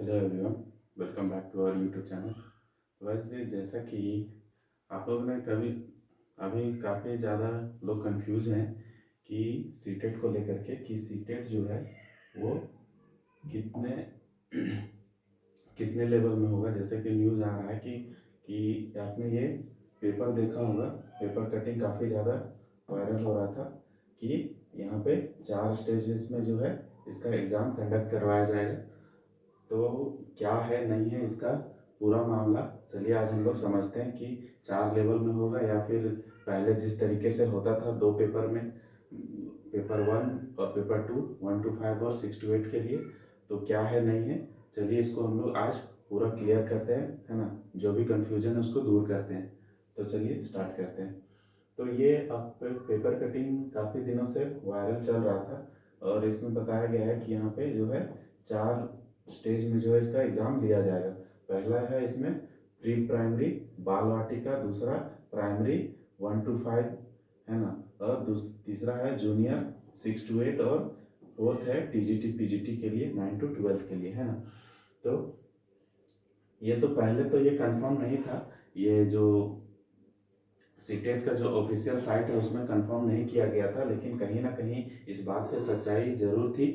Hello everyone, welcome back to our YouTube channel. तो वैसे जैसा कि आप लोग ने कभी अभी काफ़ी ज़्यादा लोग कंफ्यूज हैं कि सीटेट को लेकर के कि सीटेट जो है वो कितने कितने लेवल में होगा। जैसे कि न्यूज़ आ रहा है कि आपने ये पेपर देखा होगा, पेपर कटिंग काफ़ी ज़्यादा वायरल हो रहा था कि यहाँ पे 4 स्टेजेस में जो है इसका एग्ज़ाम कंडक्ट करवाया जाएगा। तो क्या है नहीं है इसका पूरा मामला, चलिए आज हम लोग समझते हैं कि 4 लेवल में होगा या फिर पहले जिस तरीके से होता था 2 पेपर में, पेपर 1 और पेपर 2, 1 to 5 और 6 to 8 के लिए। तो क्या है नहीं है, चलिए इसको हम लोग आज पूरा क्लियर करते हैं, है ना। जो भी कंफ्यूजन है उसको दूर करते हैं। तो चलिए स्टार्ट करते हैं। तो ये अब पेपर कटिंग काफ़ी दिनों से वायरल चल रहा था और इसमें बताया गया है कि यहाँ पे जो है 4 स्टेज में जो है इसका एग्ज़ाम लिया जाएगा। पहला है इसमें प्री प्राइमरी बाल वाटिका, दूसरा प्राइमरी 1 to 5, है ना, और तीसरा है जूनियर 6 to 8 और फोर्थ है टीजीटी पीजीटी के लिए 9 to 12 के लिए, है ना। तो ये तो पहले तो ये कंफर्म नहीं था, ये जो सीटेट का जो ऑफिशियल साइट है उसमें कंफर्म नहीं किया गया था, लेकिन कहीं ना कहीं इस बात पे सच्चाई जरूर थी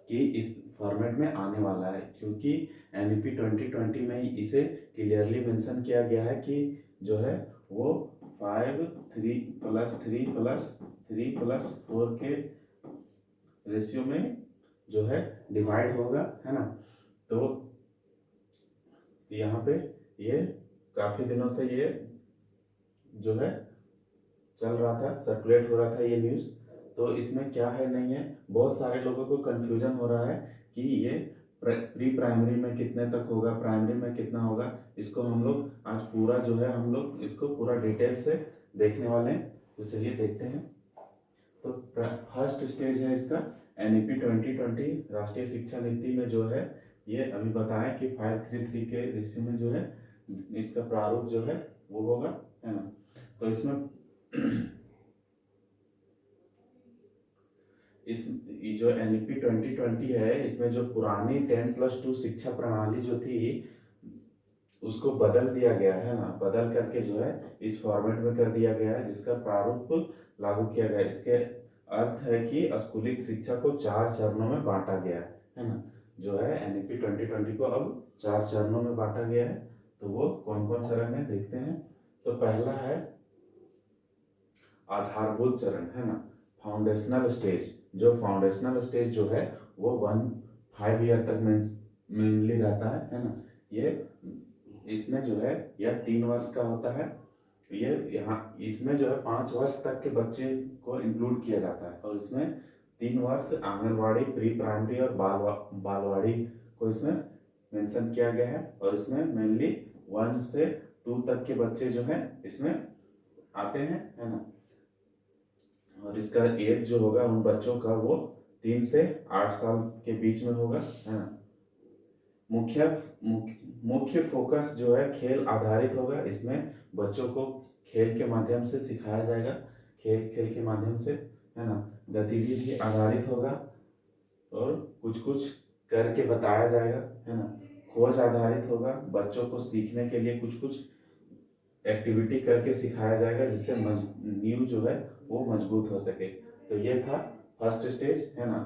कि इस फॉर्मेट में आने वाला है, क्योंकि एनईपी 2020 में ही इसे क्लियरली मेंशन किया गया है कि जो है वो 5 3 प्लस 3 प्लस 3 प्लस 4 के रेशियो में जो है डिवाइड होगा, है ना। तो यहाँ पे ये काफ़ी दिनों से ये जो है चल रहा था, सर्कुलेट हो रहा था ये न्यूज़। तो इसमें क्या है नहीं है, बहुत सारे लोगों को कंफ्यूजन हो रहा है कि ये प्री प्राइमरी में कितने तक होगा, प्राइमरी में कितना होगा। इसको हम लोग आज पूरा जो है हम लोग इसको पूरा डिटेल से देखने वाले हैं। तो चलिए देखते हैं। तो फर्स्ट स्टेज है इसका एनईपी 2020 राष्ट्रीय शिक्षा नीति में जो है ये अभी बताया कि 5:3 के रेशियो में जो है इसका प्रारूप जो है वो होगा, है ना। तो इसमें इस ये जो एनईपी 2020 है इसमें जो पुरानी 10+2 शिक्षा प्रणाली जो थी उसको बदल दिया गया है ना, बदल करके जो है इस फॉर्मेट में कर दिया गया है जिसका प्रारूप लागू किया गया है। इसके अर्थ है कि स्कूली शिक्षा को 4 चरणों में बांटा गया है ना। जो है एनईपी 2020 को अब 4 चरणों में बांटा गया है। तो वो कौन कौन चरण है देखते हैं। तो पहला है आधारभूत चरण, है ना, फाउंडेशनल स्टेज। जो फाउंडेशनल स्टेज जो है वो 5 ईयर तक मेनली रहता है ना। ये इसमें जो है यह 3 वर्ष का होता है। ये यहाँ इसमें जो है 5 वर्ष तक के बच्चे को इंक्लूड किया जाता है और इसमें 3 वर्ष आंगनवाड़ी, प्री प्राइमरी और बालवाड़ी को इसमें मेंशन किया गया है। और इसमें मेनली 1 से 2 तक के बच्चे जो है इसमें आते हैं, है ना। और इसका एज जो होगा उन बच्चों का वो 3 से 8 साल के बीच में होगा, है ना। मुख्य मुख्य फोकस जो है खेल आधारित होगा। इसमें बच्चों को खेल के माध्यम से सिखाया जाएगा, खेल खेल के माध्यम से, है ना। गतिविधि आधारित होगा और कुछ कुछ करके बताया जाएगा, है ना। खोज आधारित होगा, बच्चों को सीखने के लिए कुछ कुछ एक्टिविटी करके सिखाया जाएगा जिससे नींव जो है वो मजबूत हो सके। तो ये था फर्स्ट स्टेज, है ना।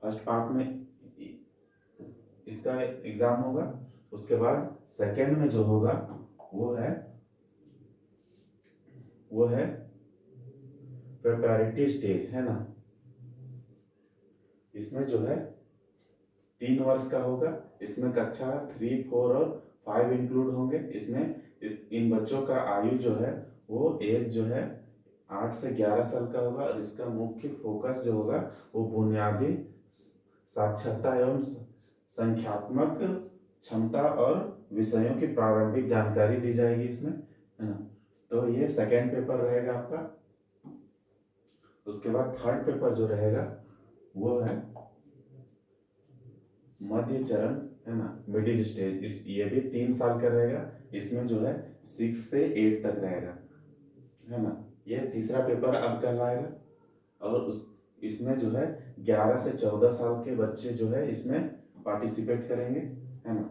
फर्स्ट पार्ट में इसका एग्जाम होगा। उसके बाद सेकेंड में जो होगा वो है प्रिपरेटरी स्टेज, है ना। इसमें जो है 3 वर्ष का होगा। इसमें कक्षा 3, 4 और 5 इंक्लूड होंगे। इसमें इन बच्चों का आयु जो है वो एज जो है 8 से 11 साल का होगा और इसका मुख्य फोकस जो होगा वो बुनियादी साक्षरता एवं संख्यात्मक क्षमता और विषयों की प्रारंभिक जानकारी दी जाएगी इसमें, है ना। तो ये सेकेंड पेपर रहेगा आपका। उसके बाद थर्ड पेपर जो रहेगा वो है मध्य चरण, है ना, मिडिल स्टेज। ये भी 3 साल का रहेगा। इसमें जो है 6 से 8 तक रहेगा, है ना। ये तीसरा पेपर अब कहलाएगा। और उस इसमें जो है 11 से 14 साल के बच्चे जो है इसमें पार्टिसिपेट करेंगे। है ना।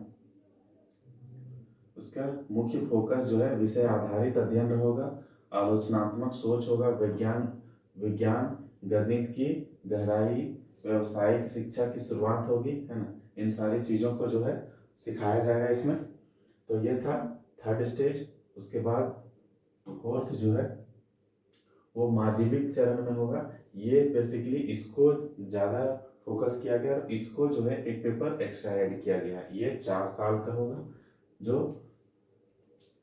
उसका मुख्य फोकस जो है विषय आधारित अध्ययन होगा, आलोचनात्मक सोच होगा, विज्ञान विज्ञान गणित की गहराई, व्यवसायिक शिक्षा की शुरुआत होगी, है ना। इन सारी चीज़ों को जो है सिखाया जाएगा इसमें। तो ये था थर्ड स्टेज। उसके बाद फोर्थ जो है वो माध्यमिक चरण में होगा। ये बेसिकली इसको ज़्यादा फोकस किया गया और इसको जो है एक पेपर एक्स्ट्रा ऐड किया गया। ये 4 साल का होगा, जो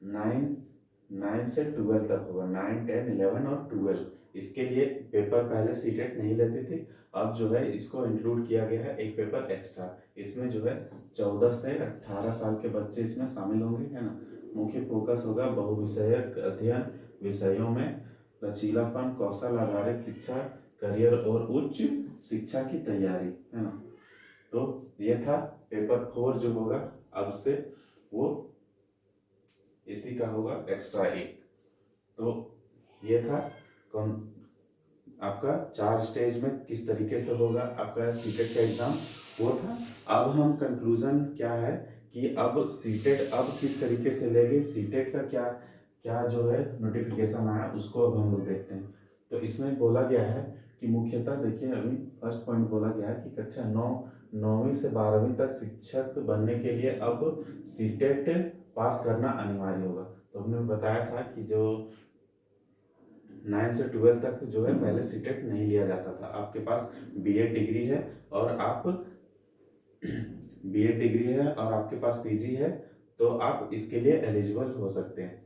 9 से 12 तक होगा। 9, 10, 11 और 12 इसके लिए पेपर पहले सीटेट नहीं लेती थी, अब जो है इसको इंक्लूड किया गया है एक पेपर एक्स्ट्रा। इसमें जो है 14 से 18 साल के बच्चे इसमें शामिल होंगे, है ना। मुख्य फोकस होगा बहुविषयक अध्ययन, विषयों में लचीलापन, कौशल आधारित शिक्षा, करियर और उच्च शिक्षा की तैयारी, है ना। तो ये था पेपर 4 जो होगा अब से, वो इसी का होगा एक्स्ट्रा एक। तो ये था कौन आपका 4 स्टेज में किस तरीके से होगा आपका सीटेट का एग्जाम, वो था। अब हम कंक्लूजन क्या है कि अब सीटेट अब किस तरीके से लेगी, सीटेट का क्या क्या जो है नोटिफिकेशन आया उसको अब हम लोग देखते हैं। तो इसमें बोला गया है कि मुख्यतः देखिए, अभी फर्स्ट पॉइंट बोला गया है कि कक्षा 9वीं से 12वीं तक शिक्षक बनने के लिए अब सीटेट पास करना अनिवार्य होगा। तो हमने बताया था कि जो 9 से 12 तक जो है पहले सीटेट नहीं लिया जाता था। आपके पास बीएड डिग्री है और आप बीएड डिग्री है और आपके पास पीजी है तो आप इसके लिए एलिजिबल हो सकते हैं।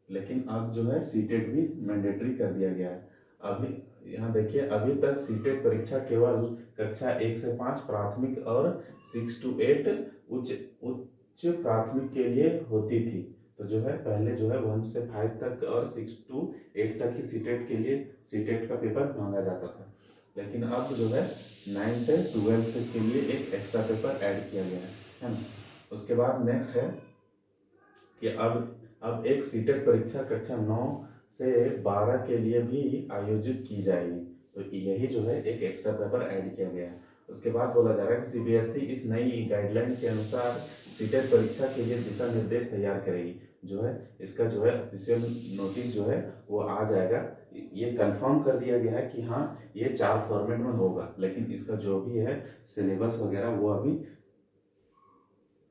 लेकिन अब जो है सीटेट भी मैंडेटरी कर दिया गया है। अभी यहाँ देखिए, अभी तक सीटेट परीक्षा केवल कक्षा 1 से 5 प्राथमिक और 6 to 8 उच्च उच्च प्राथमिक के लिए होती थी। तो जो है पहले जो है 1 से 5 तक और 6 to 8 तक ही सीटेट के लिए सीटेट का पेपर मांगा जाता था। लेकिन अब जो है 9 से 12 तक के लिए एक एक्स्ट्रा पेपर ऐड किया गया है ना। उसके बाद नेक्स्ट है कि अब एक सीटेट परीक्षा कक्षा 9 से 12 के लिए भी आयोजित की जाएगी। तो यही जो है एक एक्स्ट्रा पेपर ऐड किया गया है। उसके बाद बोला जा रहा है कि सीबीएसई इस नई गाइडलाइन के अनुसार सीटेट परीक्षा के लिए दिशा निर्देश तैयार करेगी। जो है इसका जो है ऑफिशियल नोटिस जो है वो आ जाएगा। ये कंफर्म कर दिया गया है कि हाँ ये 4 फॉर्मेट में होगा, लेकिन इसका जो भी है सिलेबस वगैरह वो अभी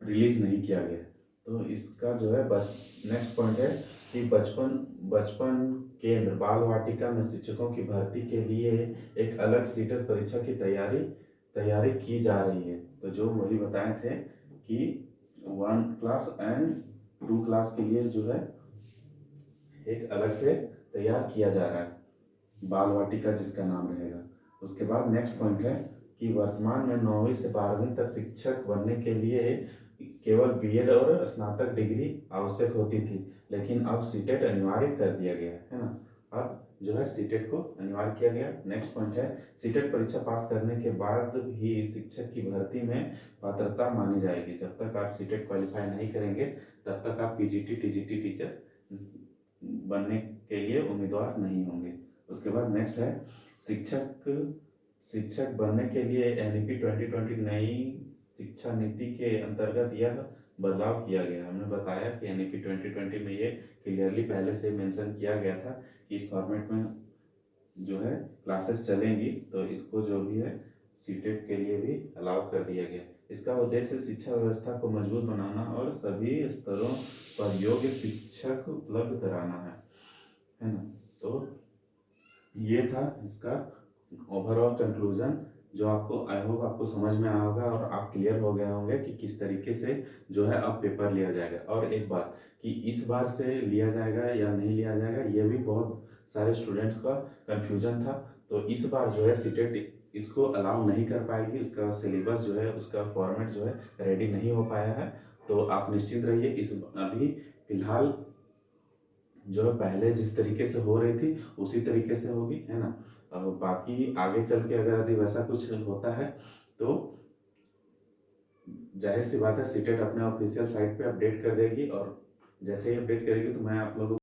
रिलीज नहीं किया गया। तो इसका जो है नेक्स्ट पॉइंट है कि बचपन केंद्र बाल वाटिका में शिक्षकों की भर्ती के लिए एक अलग सीटेट परीक्षा की तैयारी की जा रही है। तो जो वही बताए थे कि 1 क्लास एंड 2 क्लास के लिए जो है एक अलग से तैयार किया जा रहा है, बाल वाटिका जिसका नाम रहेगा। उसके बाद नेक्स्ट पॉइंट है कि वर्तमान में 9वीं से 12वीं तक शिक्षक बनने के लिए केवल बीएड और स्नातक डिग्री आवश्यक होती थी, लेकिन अब सीटेट अनिवार्य कर दिया गया है ना। अब जो है सीटेट को अनिवार्य किया गया। नेक्स्ट पॉइंट है सीटेट परीक्षा पास करने के बाद भी शिक्षक की भर्ती में पात्रता मानी जाएगी। जब तक आप सीटेट क्वालिफाई नहीं करेंगे तब तक आप पीजीटी टीजीटी टीचर बनने के लिए उम्मीदवार नहीं होंगे। उसके बाद नेक्स्ट है शिक्षक बनने के लिए एनईपी 2020 नई शिक्षा नीति के अंतर्गत यह बदलाव किया गया। हमने बताया कि एनईपी 2020 में ये क्लियरली पहले से मेंशन किया गया था कि इस फॉर्मेट में जो है क्लासेस चलेंगी, तो इसको जो भी है सीटेट के लिए भी अलाउ कर दिया गया। इसका उद्देश्य शिक्षा व्यवस्था को मजबूत बनाना और सभी स्तरों पर योग्य शिक्षक उपलब्ध कराना है ना। तो ये था इसका ओवरऑल कंक्लूजन, जो आपको आई होप आपको समझ में आया होगा और आप क्लियर हो गए होंगे कि किस तरीके से जो है अब पेपर लिया जाएगा। और एक बात कि इस बार से लिया जाएगा या नहीं लिया जाएगा, ये भी बहुत सारे स्टूडेंट्स का कंफ्यूजन था। तो इस बार जो है सीटेट इसको अलाउ नहीं कर पाएगी, उसका सिलेबस जो है उसका फॉर्मेट जो है रेडी नहीं हो पाया है। तो आप निश्चित रहिए, इस अभी फिलहाल जो है पहले जिस तरीके से हो रही थी उसी तरीके से होगी, है ना। अब बाकी आगे चल के अगर यदि वैसा कुछ होता है तो जाहिर सी बात है सीटेट अपने ऑफिशियल साइट पे अपडेट कर देगी, और जैसे ही अपडेट करेगी तो मैं आप लोगों